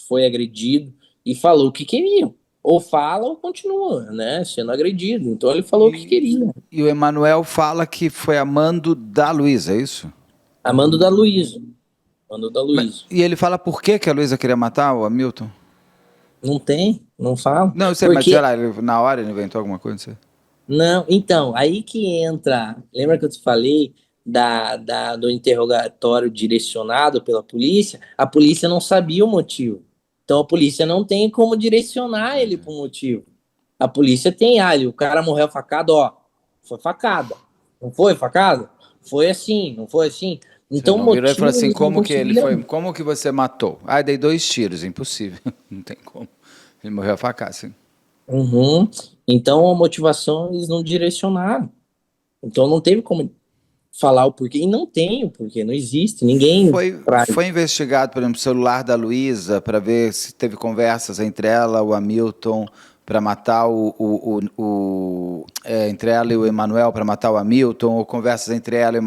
foi agredido e falou o que queria. Ou fala ou continua, né, sendo agredido. Então, ele falou o que queria. E o Emanuel fala que foi amando da Luísa, é isso? Amando da Luísa. Amando da Luísa. E ele fala por que a Luísa queria matar o Hamilton? Não tem, não fala. Não, eu sei, mas sei Porque, lá, na hora ele inventou alguma coisa, não sei. não, então, aí que entra. Lembra que eu te falei do interrogatório direcionado pela polícia? A polícia não sabia o motivo. Então a polícia não tem como direcionar ele para o motivo. A polícia tem, o cara morreu facado, ó, foi facada. Não foi facada? Foi assim, não foi assim? Você Então o não virou e falou motivo assim, eles não como que ele foi, conseguiram. como que você matou? Ah, dei 2 tiros, impossível, não tem como. Ele morreu a facada, assim. Uhum. Então a motivação eles não direcionaram. Então não teve como falar o porquê. E não tem o porquê, não existe. Ninguém traz. Foi investigado, por exemplo, o celular da Luísa para ver se teve conversas entre ela, o Hamilton, para matar entre ela e o Emanuel para matar o Hamilton, ou conversas entre ela e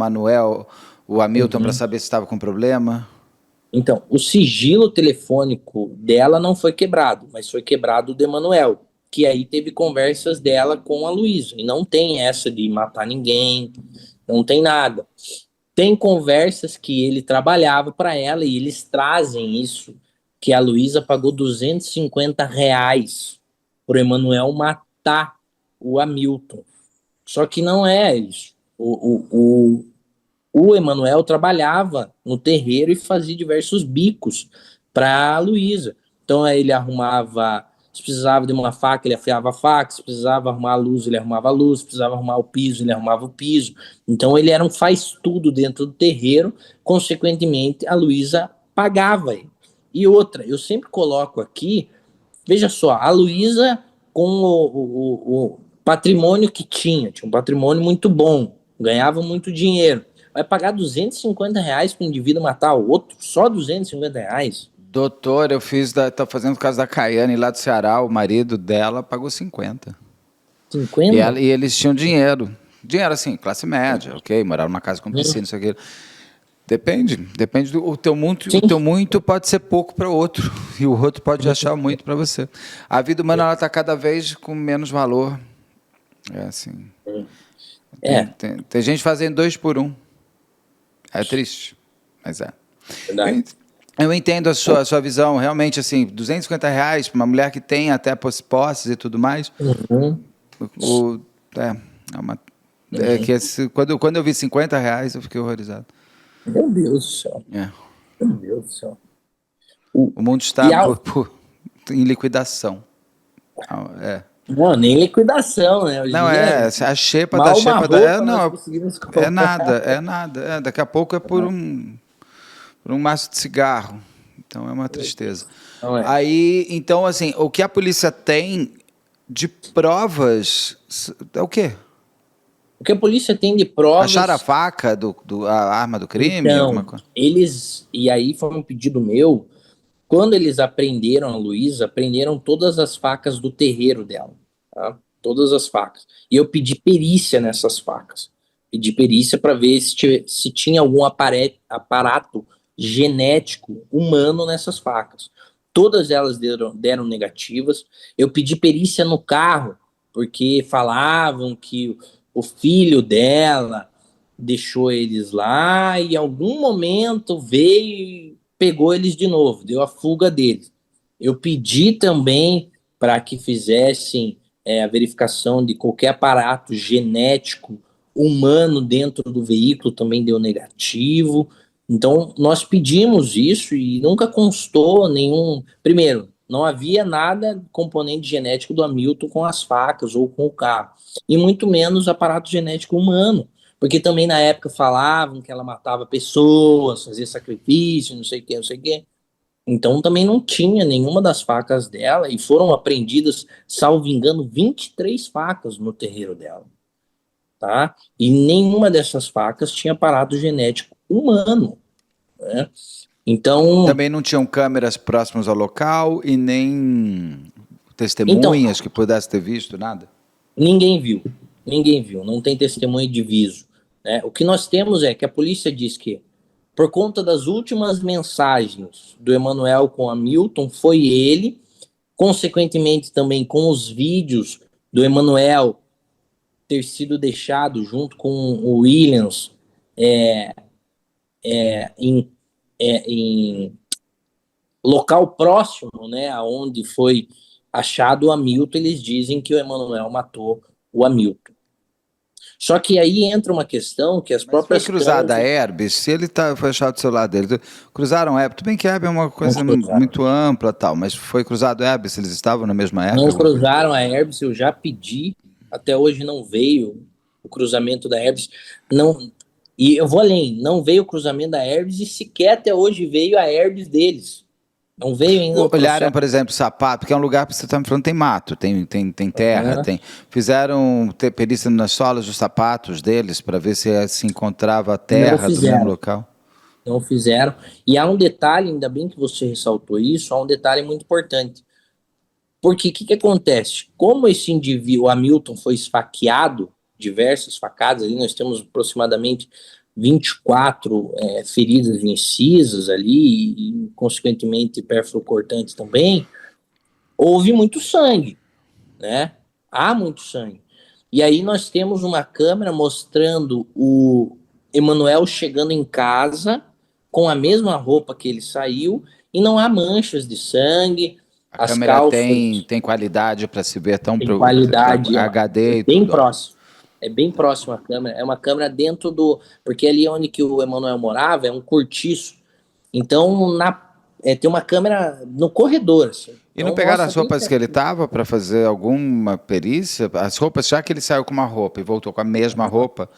o Hamilton para Uhum. saber se estava com problema. Então, o sigilo telefônico dela não foi quebrado, mas foi quebrado o do Emanuel, que aí teve conversas dela com a Luísa. E não tem essa de matar ninguém, não tem nada. Tem conversas que ele trabalhava para ela e eles trazem isso, que a Luísa pagou R$ 250 pro Emanuel matar o Hamilton. Só que não é isso. O Emanuel trabalhava no terreiro e fazia diversos bicos para a Luísa. Então ele arrumava, se precisava de uma faca, ele afiava a faca, se precisava arrumar a luz, ele arrumava a luz, se precisava arrumar o piso, ele arrumava o piso. Então ele era um faz-tudo dentro do terreiro, consequentemente a Luísa pagava ele. E outra, eu sempre coloco aqui, veja só, a Luísa com o patrimônio que tinha um patrimônio muito bom, ganhava muito dinheiro. Vai pagar R$ 250 para um indivíduo matar o outro? Só R$ 250? Doutor, tô fazendo o caso da Caiane lá do Ceará, o marido dela pagou 50. 50? E eles tinham dinheiro. Dinheiro assim, classe média, ok? Moravam numa casa com piscina, isso aqui. Depende do Sim. o teu muito pode ser pouco para o outro e o outro pode achar muito para você. A vida humana ela está cada vez com menos valor. É assim. É, Tem gente fazendo 2 por 1. É triste, mas é. verdade. Eu entendo a sua visão, realmente, assim, R$ 250 para uma mulher que tem até posses e tudo mais. Uhum, O, é, é uma, uhum. quando eu vi R$ 50, eu fiquei horrorizado. Meu Deus do céu. É. Meu Deus do céu. O, O mundo está e a, em liquidação. É. não, nem liquidação, né? Hoje em Não, dia, a xepa da mal uma xepa da. roupa nós Não, conseguimos é comprar. nada, é nada. Daqui a pouco é por um maço de cigarro. Então é uma tristeza. Não é. Aí, então, assim, o que a polícia tem de provas é o quê? O que a polícia tem de Acharam a provas, faca, a arma do crime, alguma então, coisa? eles, e aí foi um pedido meu, quando eles apreenderam a Luísa, apreenderam todas as facas do terreiro dela, tá? Todas as facas. E eu pedi perícia nessas facas. Pedi perícia para ver se tinha algum aparato genético humano nessas facas. Todas elas deram negativas. Eu pedi perícia no carro, porque falavam que o filho dela deixou eles lá e em algum momento veio e pegou eles de novo, deu a fuga deles. Eu pedi também para que fizessem a verificação de qualquer aparato genético humano dentro do veículo, também deu negativo. Então, nós pedimos isso e nunca constou nenhum. Primeiro, não havia nada componente genético do Hamilton com as facas ou com o carro, e muito menos aparato genético humano. Porque também na época falavam que ela matava pessoas, fazia sacrifício, não sei o que, não sei o que. Então também não tinha nenhuma das facas dela e foram apreendidas, salvo engano, 23 facas no terreiro dela, tá? E nenhuma dessas facas tinha aparato genético humano, né? Então, Também não tinham câmeras próximas ao local e nem então testemunhas que pudessem ter visto, nada? ninguém viu, não tem testemunho de viso, né? O que nós temos é que a polícia diz que por conta das últimas mensagens do Emanuel com a Milton, foi ele, consequentemente também com os vídeos do Emanuel ter sido deixado junto com o Williams é, em, em local próximo, né, aonde foi achado o Hamilton, eles dizem que o Emanuel matou o Hamilton. Só que aí entra uma questão que as Mas foi próprias cruzada câmeras a Herbes, se ele foi achado do seu lado dele, cruzaram Herbes, tudo bem que Herbes é uma não coisa cruzaram. muito ampla tal, mas foi cruzado Herbes, eles estavam na mesma Não época, alguma coisa? cruzaram a Herbs, eu já pedi, até hoje não veio o cruzamento da Herbs. Não, e eu vou além, não veio o cruzamento da Herbs e sequer até hoje veio a Herbs deles. Não veio ainda o Olharam, processo. por exemplo, sapato, porque é um lugar que você está me falando tem mato, tem terra, Aham. fizeram perícia nas solas dos sapatos deles para ver se encontrava Não terra do mesmo fizeram, local. não fizeram. E há um detalhe, ainda bem que você ressaltou isso, há um detalhe muito importante. Porque o que acontece? Como esse indivíduo, o Hamilton, foi esfaqueado, diversas facadas, ali nós temos aproximadamente 24 feridas incisas ali, e consequentemente pérfuro-cortantes também, houve muito sangue, né? Há muito sangue. E aí nós temos uma câmera mostrando o Emanuel chegando em casa com a mesma roupa que ele saiu e não há manchas de sangue, A as câmera calças tem qualidade para se ver têm qualidade, é HD e bem tudo, ó. próximo. É bem próximo a câmera, é uma câmera dentro do. Porque ali onde que o Emanuel morava é um cortiço. Então tem uma câmera no corredor, assim. E não Então pegaram mostra as bem roupas que ele certinho. tava para fazer alguma perícia? As roupas, já que ele saiu com uma roupa e voltou com a mesma roupa,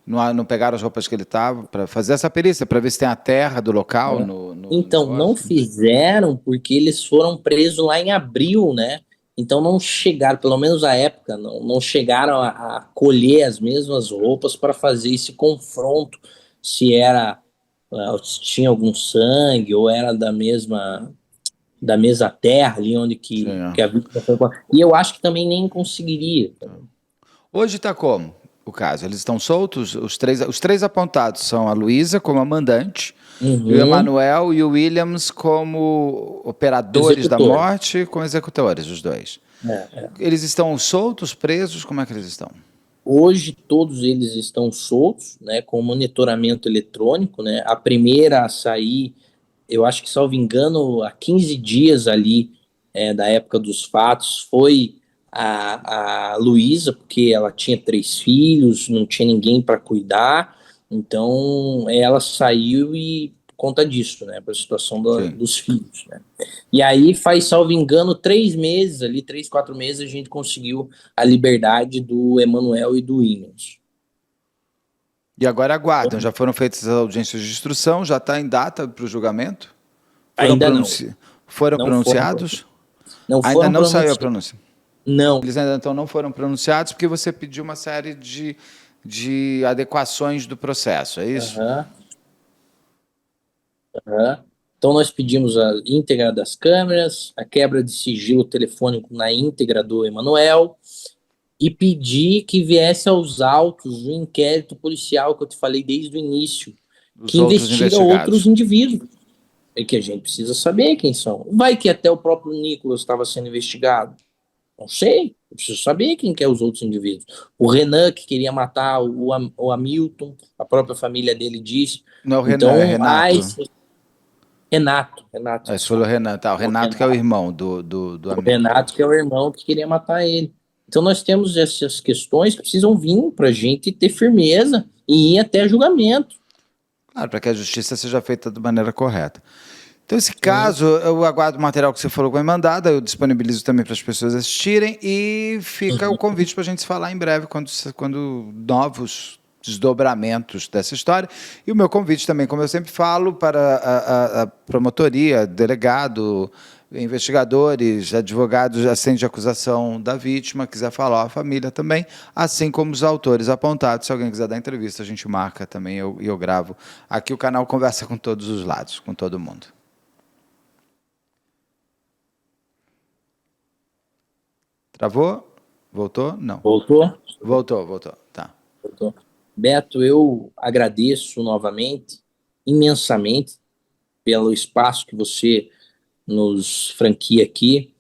não pegaram as roupas que ele tava para fazer essa perícia, para ver se tem a terra do local Né? no Então, não negócio? fizeram porque eles foram presos lá em abril, né? Então não chegaram, pelo menos à época, não chegaram a colher as mesmas roupas para fazer esse confronto, se era, se tinha algum sangue ou era da mesma terra ali onde Sim. que a vítima foi. E eu acho que também nem conseguiria. Hoje está como o caso? Eles estão soltos? Os três apontados são a Luísa como a mandante, e o Uhum, Emanuel e o Williams como operadores da executor. morte com executores, os dois. É. Eles estão soltos, presos? Como é que eles estão? Hoje todos eles estão soltos, né, com monitoramento eletrônico, né? A primeira a sair, eu acho que, salvo engano, há 15 dias ali da época dos fatos, foi a Luísa, porque ela tinha 3 filhos, não tinha ninguém para cuidar, então ela saiu e por conta disso, né, para a situação Sim. dos filhos, né? E aí faz, salvo engano, 3 meses ali, 3, 4 meses, a gente conseguiu a liberdade do Emanuel e do Williams. E agora aguardam. Já foram feitas as audiências de instrução, já está em data para o julgamento? Foram, Ainda não, foram não foram, pronunciados? não Ainda foram não saiu a pronunciados. pronúncia. Não. Eles ainda então não foram pronunciados porque você pediu uma série de adequações do processo, é isso? Aham, aham. Então nós pedimos a íntegra das câmeras, a quebra de sigilo telefônico na íntegra do Emanuel e pedi que viesse aos autos o inquérito policial que eu te falei desde o início, Os que outros investiga outros investigados. indivíduos. É que a gente precisa saber quem são. Vai que até o próprio Nicolas estava sendo investigado. Não sei. Eu preciso saber quem que é os outros indivíduos. O Renan, que queria matar o Hamilton, a própria família dele disse. Não é o Renan, é Então, Renato. Renato, Esse foi o desculpa. Renan, tá. O O Renato que é o Renato, irmão do o Hamilton. Renato, que é o irmão que queria matar ele. Então, nós temos essas questões que precisam vir para a gente ter firmeza e ir até julgamento. Claro, para que a justiça seja feita de maneira correta. Então, esse Sim. caso, eu aguardo o material que você falou que vai mandar, daí eu disponibilizo também para as pessoas assistirem e fica o Uhum. convite para a gente se falar em breve quando novos desdobramentos dessa história. E o meu convite também, como eu sempre falo, para a promotoria, delegado, investigadores, advogados, assistente de acusação da vítima, quiser falar, a família também, assim como os autores apontados. Se alguém quiser dar entrevista, a gente marca também e eu gravo. Aqui o canal conversa com todos os lados, com todo mundo. Travou? Voltou? Não. Voltou? Voltou. Tá. Voltou. Beto, eu agradeço novamente, imensamente, pelo espaço que você nos franquia aqui.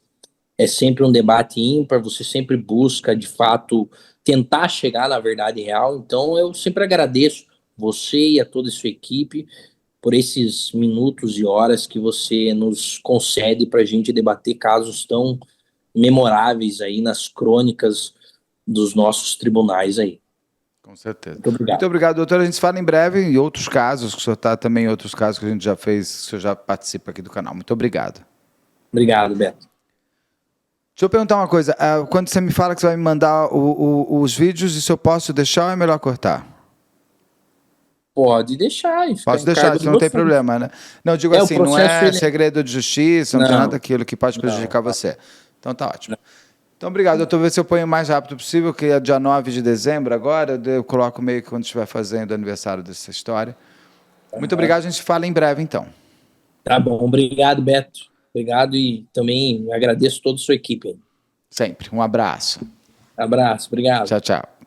É sempre um debate ímpar, você sempre busca, de fato, tentar chegar na verdade real. Então, eu sempre agradeço você e a toda a sua equipe por esses minutos e horas que você nos concede para a gente debater casos tão memoráveis aí nas crônicas dos nossos tribunais aí. Com certeza. Muito Muito obrigado. obrigado, doutor. A gente se fala em breve em outros casos, que o senhor está também em outros casos que a gente já fez, que o senhor já participa aqui do canal. Muito obrigado. Obrigado, Beto. Deixa eu perguntar uma coisa. Quando você me fala que você vai me mandar os vídeos, isso eu posso deixar ou é melhor cortar? Pode deixar. Posso deixar, isso não tem problema, né? Não, digo assim, não é segredo de justiça, não tem nada daquilo que pode prejudicar você. Então tá ótimo. Então, obrigado. Eu estou vendo se eu ponho o mais rápido possível, que é dia 9 de dezembro agora. Eu coloco meio que quando estiver fazendo o aniversário dessa história. Muito obrigado. A gente se fala em breve, então. Tá bom. Obrigado, Beto. Obrigado e também agradeço toda a sua equipe. Sempre. Um abraço. Abraço. Obrigado. Tchau, tchau.